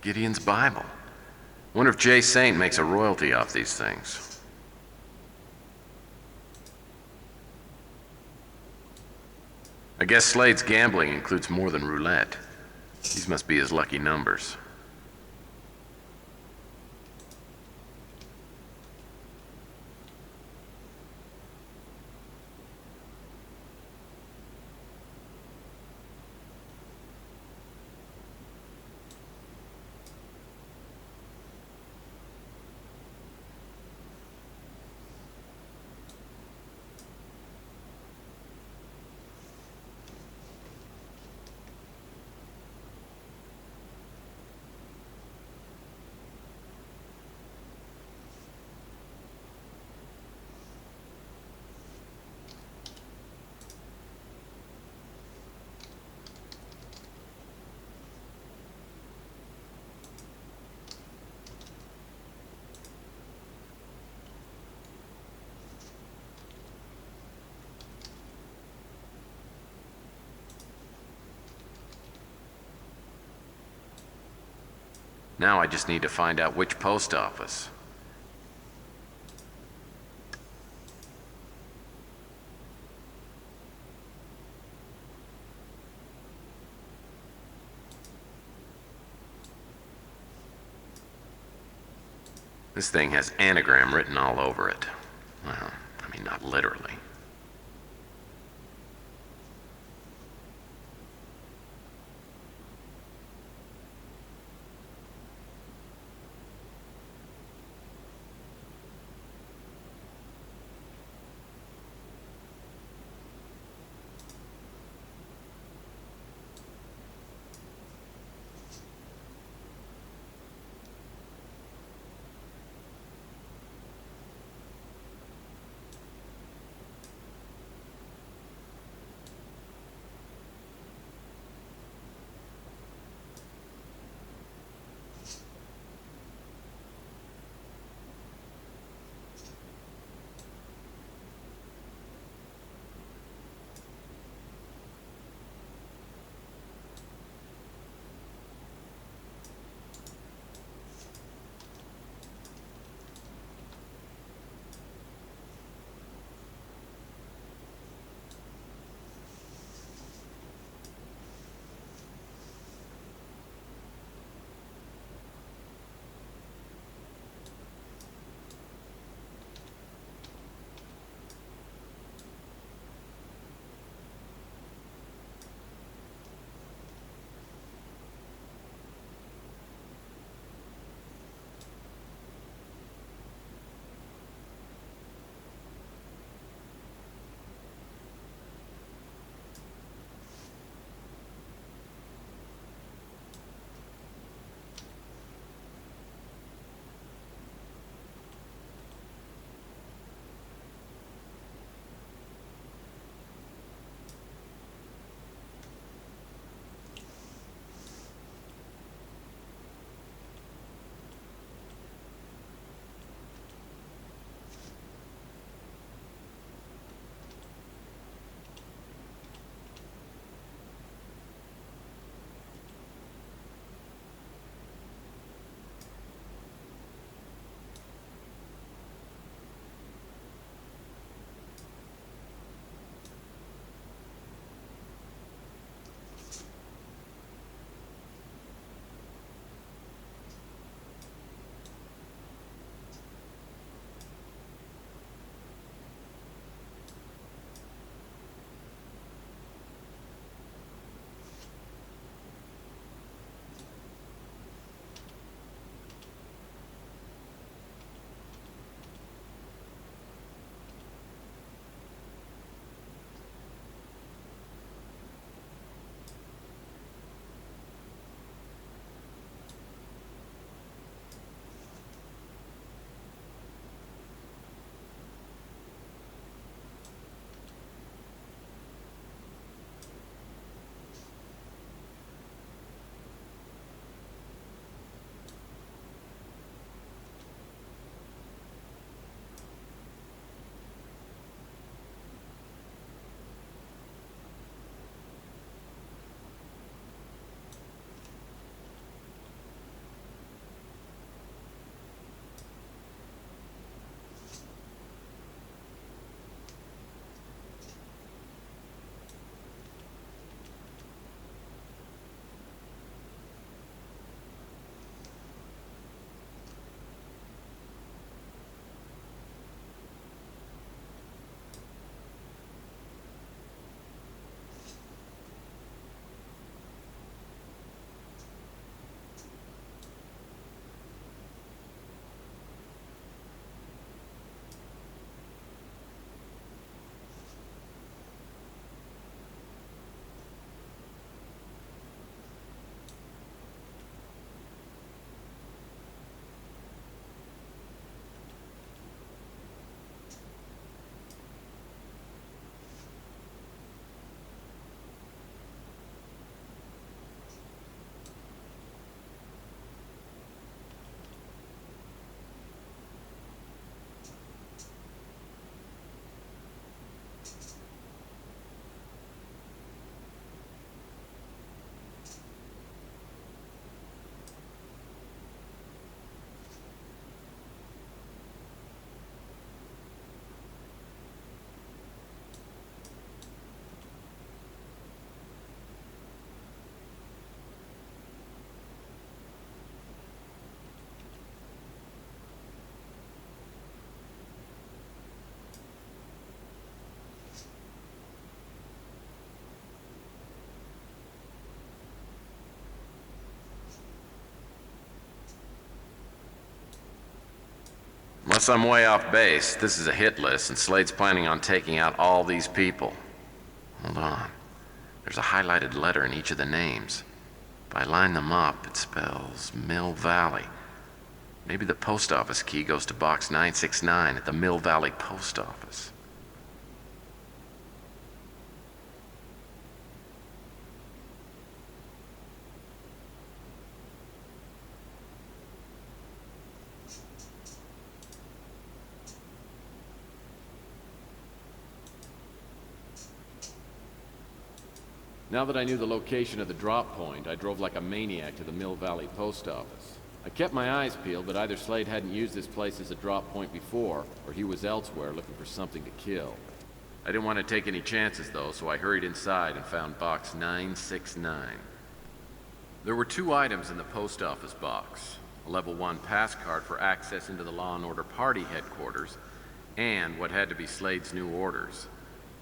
Gideon's Bible. Wonder if Jay Saint makes a royalty off these things. I guess Slade's gambling includes more than roulette. These must be his lucky numbers. Now I just need to find out which post office. This thing has anagram written all over it. Well, I mean, not literally. Unless I'm way off base, this is a hit list, and Slade's planning on taking out all these people. Hold on. There's a highlighted letter in each of the names. If I line them up, it spells Mill Valley. Maybe the post office key goes to box 969 at the Mill Valley Post Office. Now that I knew the location of the drop point, I drove like a maniac to the Mill Valley Post Office. I kept my eyes peeled, but either Slade hadn't used this place as a drop point before, or he was elsewhere looking for something to kill. I didn't want to take any chances, though, so I hurried inside and found box 969. There were 2 items in the post office box: a level 1 pass card for access into the Law and Order Party headquarters, and what had to be Slade's new orders.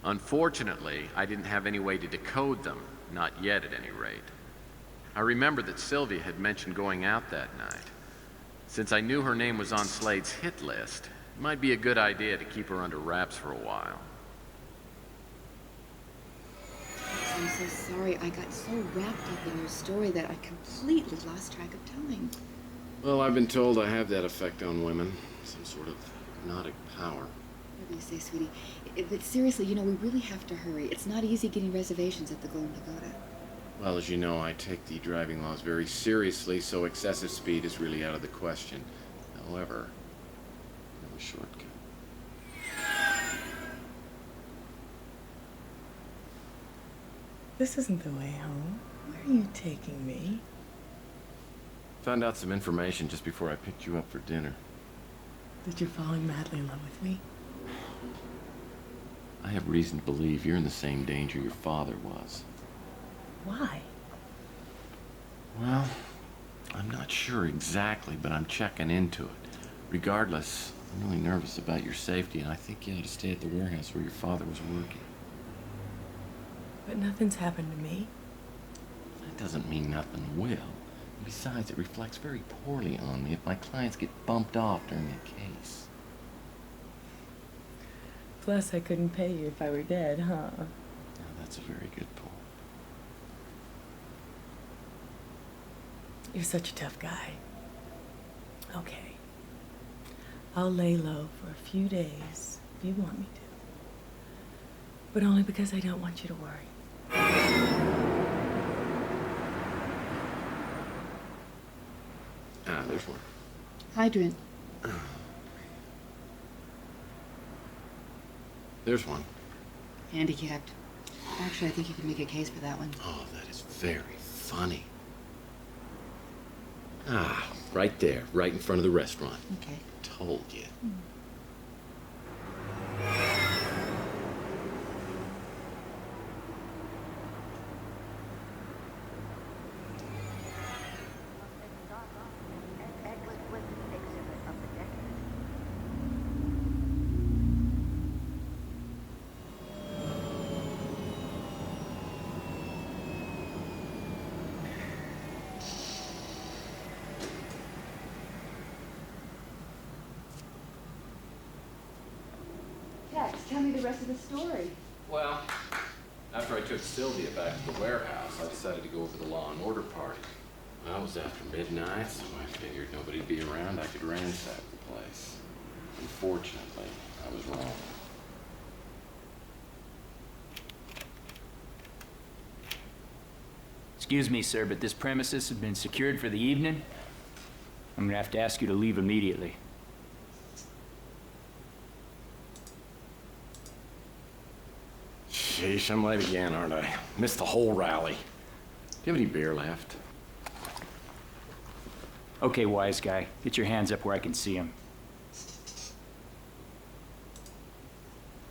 Unfortunately, I didn't have any way to decode them, not yet at any rate. I remembered that Sylvia had mentioned going out that night. Since I knew her name was on Slade's hit list, it might be a good idea to keep her under wraps for a while. I'm so sorry. I got so wrapped up in your story that I completely lost track of time. Well, I've been told I have that effect on women. Some sort of hypnotic power. Whatever you say, sweetie. But seriously, we really have to hurry. It's not easy getting reservations at the Golden Pagoda. Well, as you know, I take the driving laws very seriously, so excessive speed is really out of the question. However, no shortcut. This isn't the way home. Where are you taking me? Found out some information just before I picked you up for dinner. That you're falling madly in love with me? I have reason to believe you're in the same danger your father was. Why? Well, I'm not sure exactly, but I'm checking into it. Regardless, I'm really nervous about your safety, and I think you ought to stay at the warehouse where your father was working. But nothing's happened to me. That doesn't mean nothing will. Besides, it reflects very poorly on me if my clients get bumped off during a case. Plus, I couldn't pay you if I were dead, huh? Now, that's a very good point. You're such a tough guy. Okay. I'll lay low for a few days if you want me to. But only because I don't want you to worry. There's one. Hydrant. There's one. Handicapped. Actually, I think you can make a case for that one. Oh, that is very funny. Right there, right in front of the restaurant. Okay. Told you. Tex, tell me the rest of the story. Well, after I took Sylvia back to the warehouse, I decided to go over the Law and Order Party. Well, it was after midnight, so I figured nobody'd be around. I could ransack the place. Unfortunately, I was wrong. Excuse me, sir, but this premises has been secured for the evening. I'm gonna have to ask you to leave immediately. Sheesh, I'm late again, aren't I? Missed the whole rally. Do you have any beer left? Okay, wise guy, get your hands up where I can see them.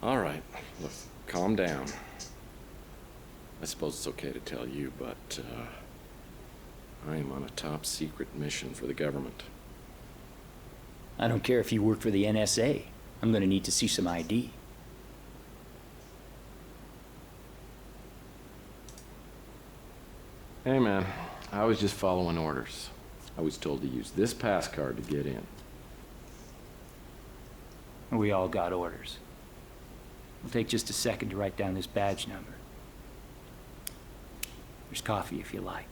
All right, look, calm down. I suppose it's okay to tell you, but I am on a top secret mission for the government. I don't care if you work for the NSA. I'm gonna need to see some ID. Hey man, I was just following orders. I was told to use this pass card to get in. We all got orders. It'll take just a second to write down this badge number. There's coffee if you like.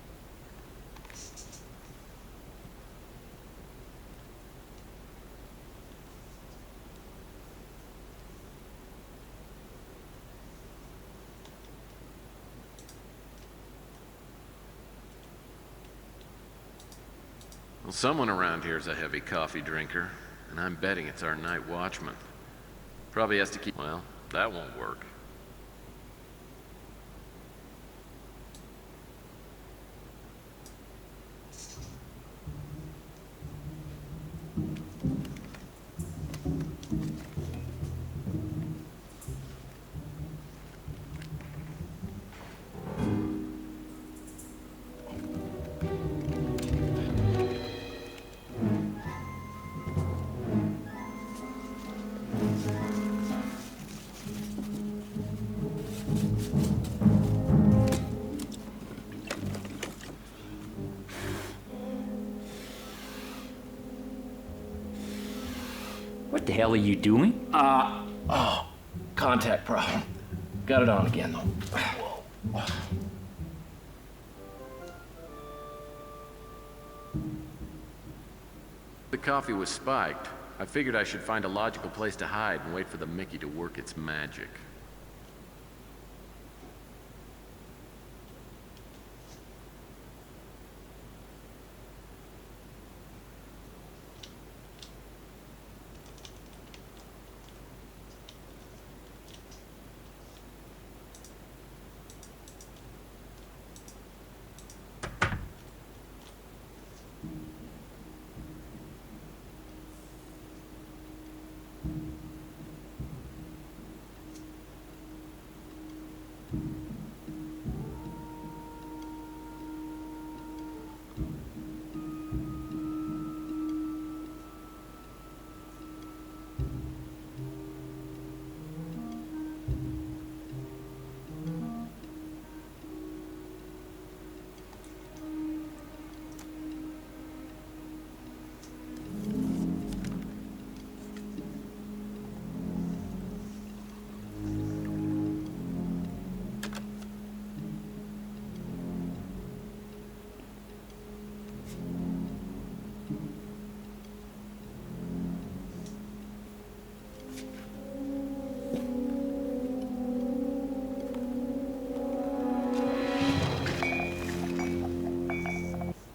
Well, someone around here is a heavy coffee drinker, and I'm betting it's our night watchman. Probably has to keep... Well, that won't work. What the hell are you doing? Contact problem. Got it on again, though. The coffee was spiked. I figured I should find a logical place to hide and wait for the Mickey to work its magic.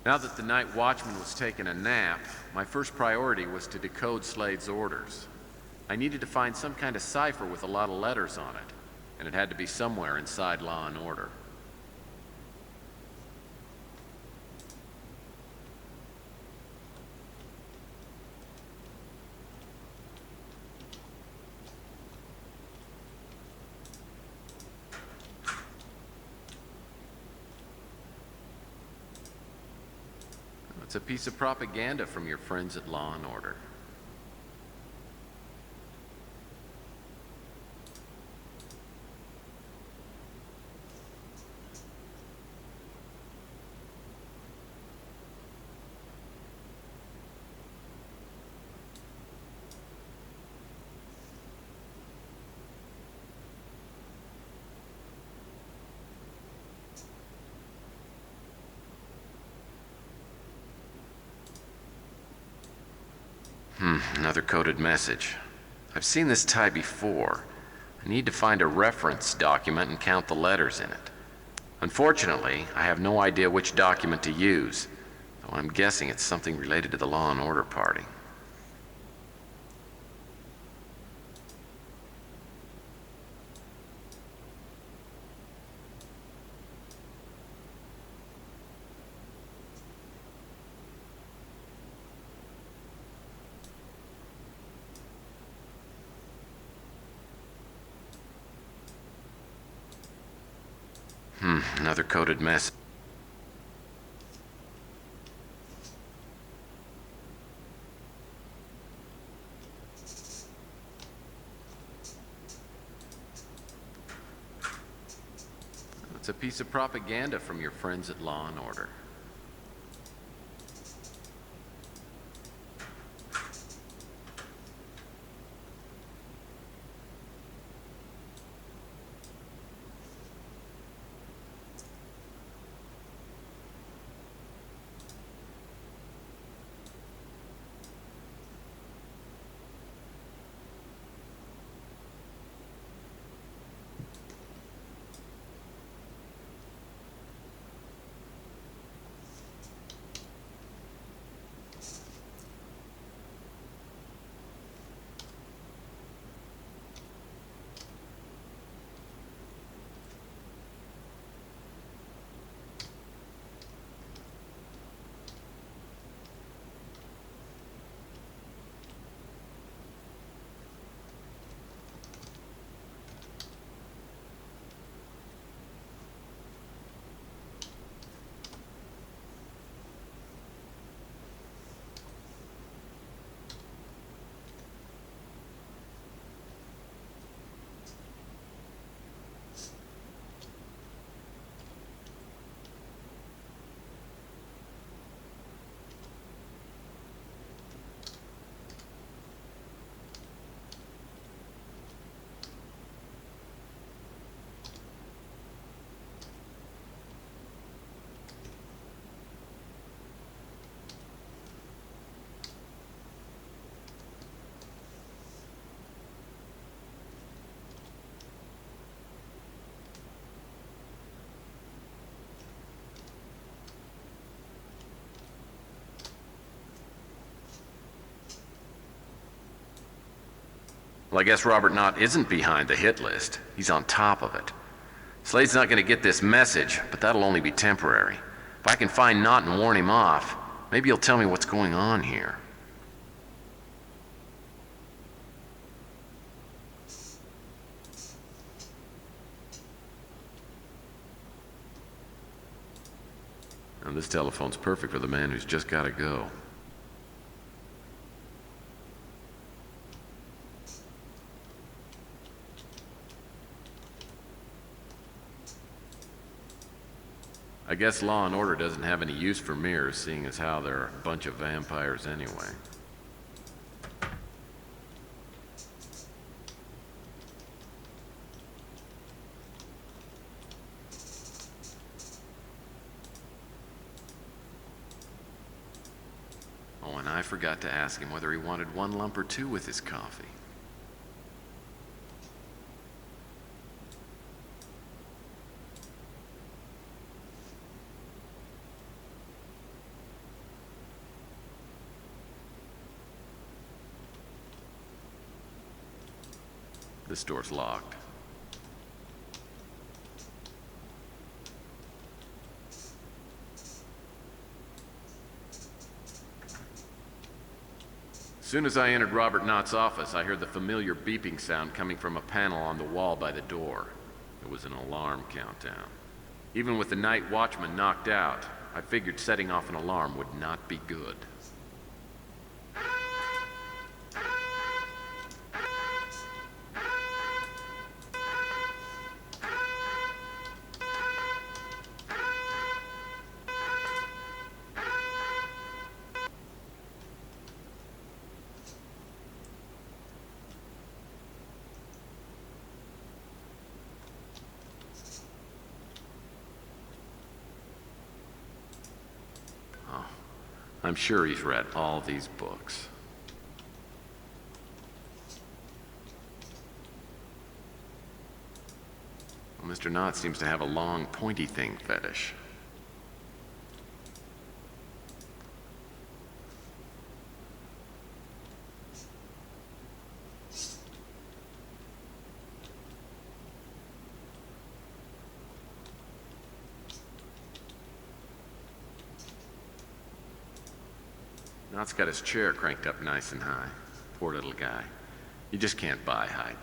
Now that the night watchman was taking a nap, my first priority was to decode Slade's orders. I needed to find some kind of cipher with a lot of letters on it, and it had to be somewhere inside Law and Order. It's a piece of propaganda from your friends at Law and Order. Another coded message. I've seen this tie before. I need to find a reference document and count the letters in it. Unfortunately, I have no idea which document to use, though I'm guessing it's something related to the Law and Order party. Another coded message. It's a piece of propaganda from your friends at Law and Order. Well, I guess Robert Knott isn't behind the hit list. He's on top of it. Slade's not gonna get this message, but that'll only be temporary. If I can find Knott and warn him off, maybe he'll tell me what's going on here. Now, this telephone's perfect for the man who's just gotta go. I guess Law and Order doesn't have any use for mirrors, seeing as how they're a bunch of vampires anyway. Oh, and I forgot to ask him whether he wanted one lump or two with his coffee. This door's locked. As soon as I entered Robert Knott's office, I heard the familiar beeping sound coming from a panel on the wall by the door. It was an alarm countdown. Even with the night watchman knocked out, I figured setting off an alarm would not be good. I'm sure he's read all these books. Well, Mr. Knott seems to have a long, pointy thing fetish. Knott's got his chair cranked up nice and high. Poor little guy. You just can't buy height.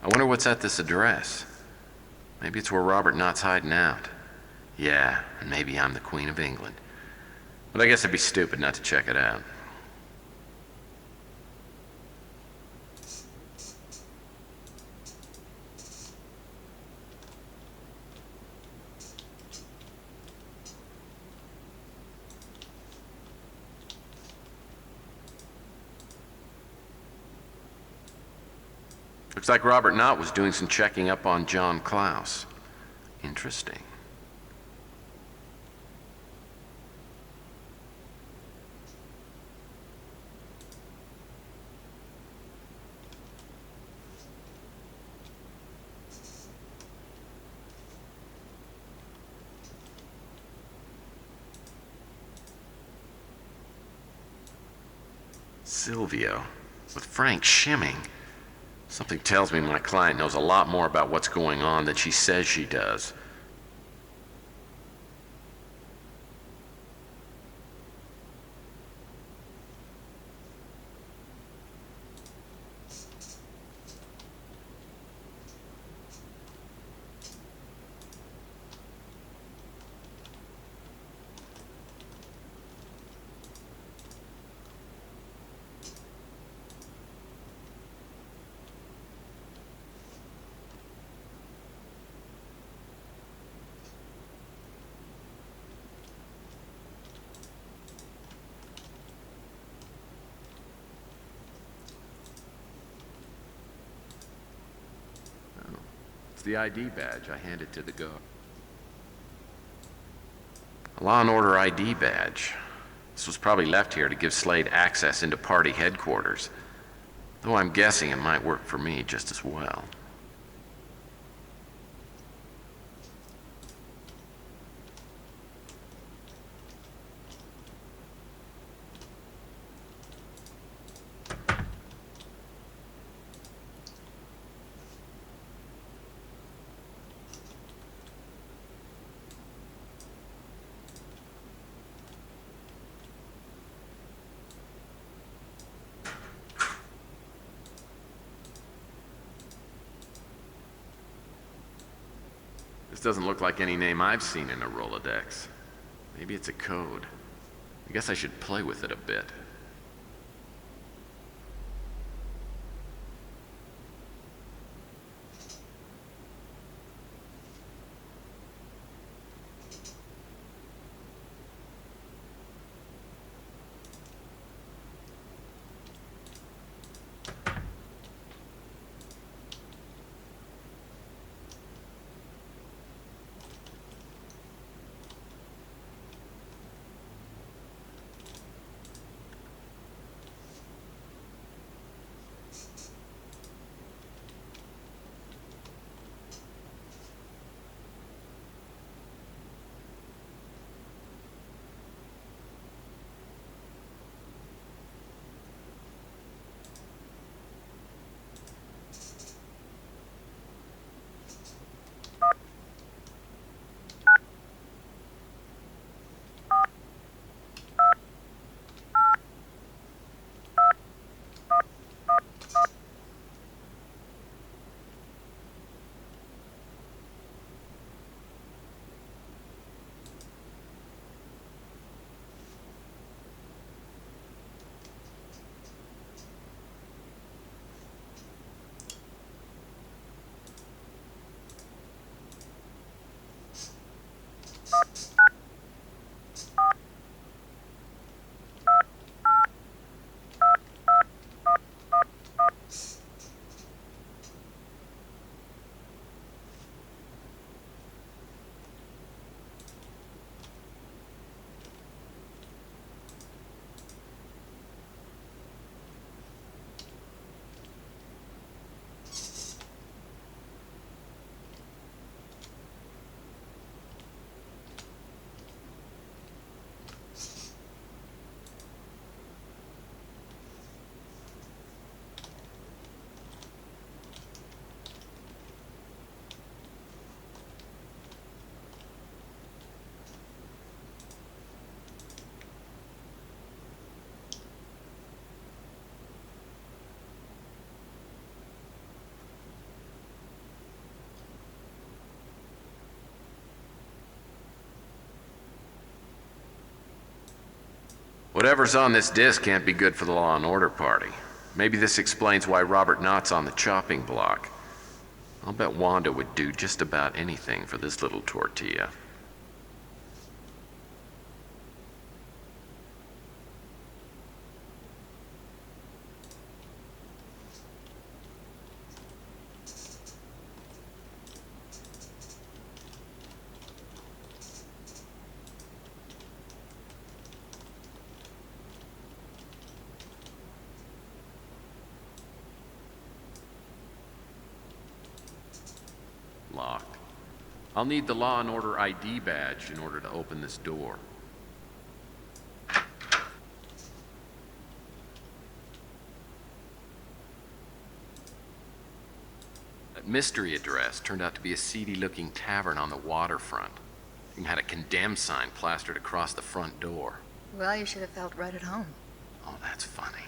I wonder what's at this address. Maybe it's where Robert Knott's hiding out. Yeah, and maybe I'm the Queen of England. But I guess it'd be stupid not to check it out. Looks like Robert Knott was doing some checking up on John Klaus. Interesting. Sylvia, with Frank shimming. Something tells me my client knows a lot more about what's going on than she says she does. The ID badge I handed to the guard. A Law and Order ID badge. This was probably left here to give Slade access into party headquarters. Though I'm guessing it might work for me just as well. This doesn't look like any name I've seen in a Rolodex. Maybe it's a code. I guess I should play with it a bit. Whatever's on this disc can't be good for the Law and Order party. Maybe this explains why Robert Knott's on the chopping block. I'll bet Wanda would do just about anything for this little tortilla. Locked. I'll need the Law and Order ID badge in order to open this door. That mystery address turned out to be a seedy-looking tavern on the waterfront. Even had a condemned sign plastered across the front door. Well, you should have felt right at home. Oh, that's funny.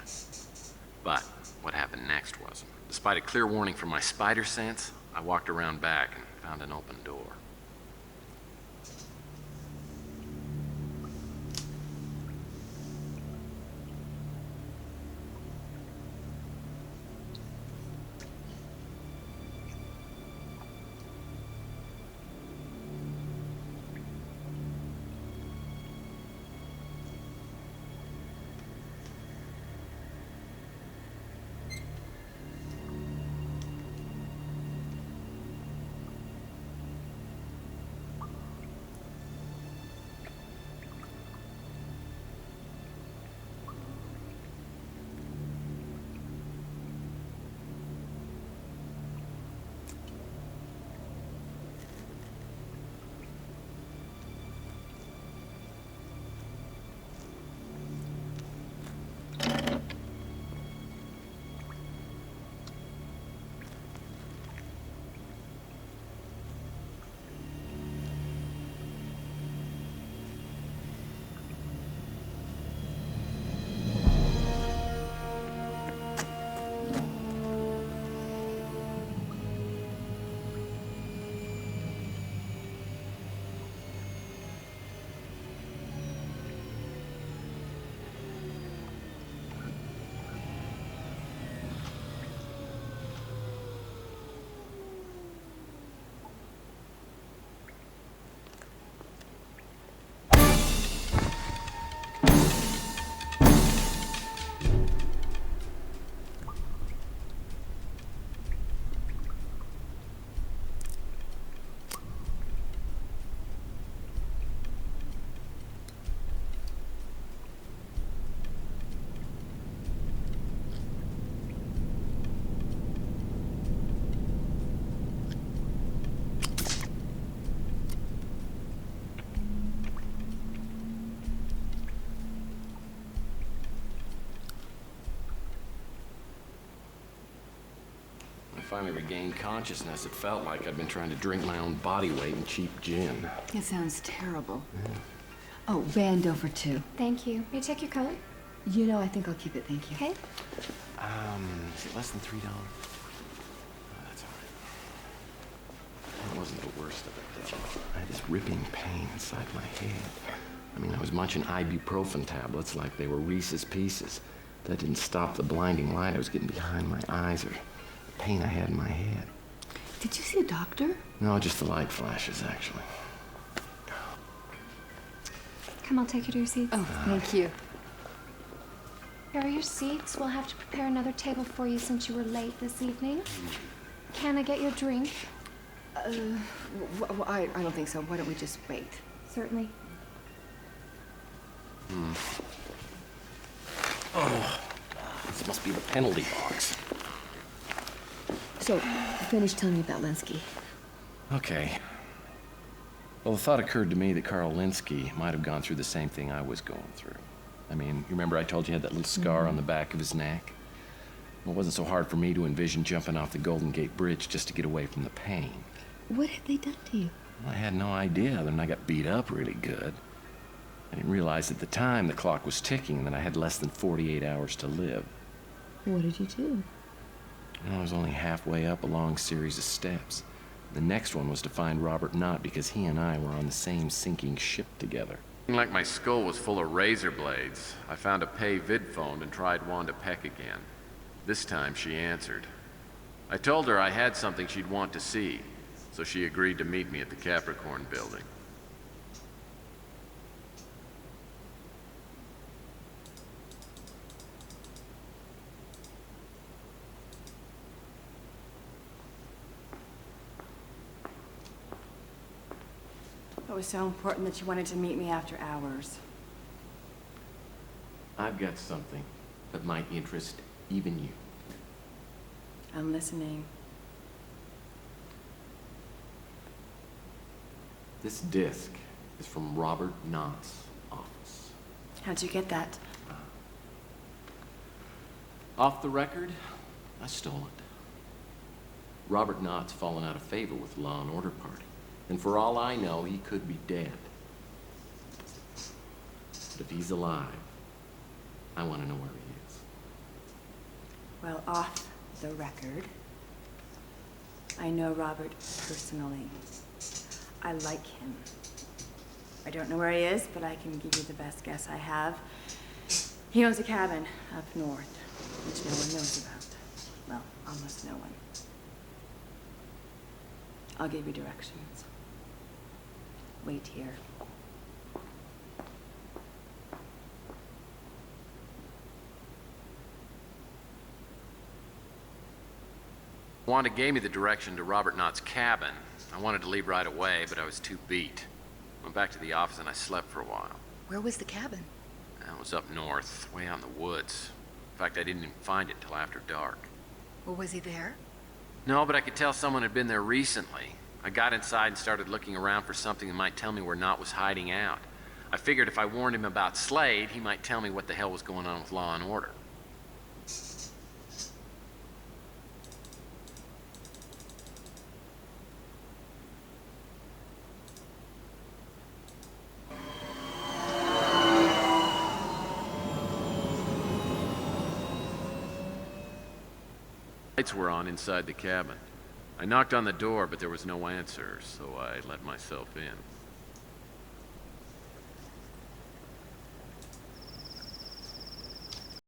But what happened next was, despite a clear warning from my spider sense, I walked around back and found an open door. finally regained consciousness, it felt like I'd been trying to drink my own body weight in cheap gin. It sounds terrible. Oh, Bando for 2. Thank you. May I check your coat? You know, I think I'll keep it, thank you. Okay. Is it less than $3? Oh, that's all right. That wasn't the worst of it, though. I had this ripping pain inside my head. I mean, I was munching ibuprofen tablets like they were Reese's Pieces. That didn't stop the blinding light I was getting behind my eyes or the pain I had in my head. Did you see a doctor? No, just the light flashes, actually. Come, I'll take you to your seats. Oh, thank you. Here are your seats. We'll have to prepare another table for you since you were late this evening. Can I get your drink? I don't think so. Why don't we just wait? Certainly. Oh, this must be the penalty box. So, finish telling me about Linsky. Okay. Well, the thought occurred to me that Carl Linsky might have gone through the same thing I was going through. I mean, you remember I told you he had that little scar on the back of his neck? Well, it wasn't so hard for me to envision jumping off the Golden Gate Bridge just to get away from the pain. What have they done to you? Well, I had no idea other than I got beat up really good. I didn't realize at the time the clock was ticking and that I had less than 48 hours to live. What did you do? I was only halfway up a long series of steps. The next one was to find Robert Knott because he and I were on the same sinking ship together. Like my skull was full of razor blades, I found a pay vid phone and tried Wanda Peck again. This time she answered. I told her I had something she'd want to see, so she agreed to meet me at the Capricorn building. It was so important that you wanted to meet me after hours. I've got something that might interest even you. I'm listening. This disc is from Robert Knott's office. How'd you get that? Off the record, I stole it. Robert Knott's fallen out of favor with the Law and Order Party. And for all I know, he could be dead. But if he's alive, I want to know where he is. Well, off the record, I know Robert personally. I like him. I don't know where he is, but I can give you the best guess I have. He owns a cabin up north, which no one knows about. Well, almost no one. I'll give you directions. Wait here. Wanda gave me the direction to Robert Knott's cabin. I wanted to leave right away, but I was too beat. Went back to the office and I slept for a while. Where was the cabin? I was up north, way out in the woods. In fact, I didn't even find it till after dark. Well, was he there? No, but I could tell someone had been there recently. I got inside and started looking around for something that might tell me where Knott was hiding out. I figured if I warned him about Slade, he might tell me what the hell was going on with Law and Order. Lights were on inside the cabin. I knocked on the door, but there was no answer, so I let myself in.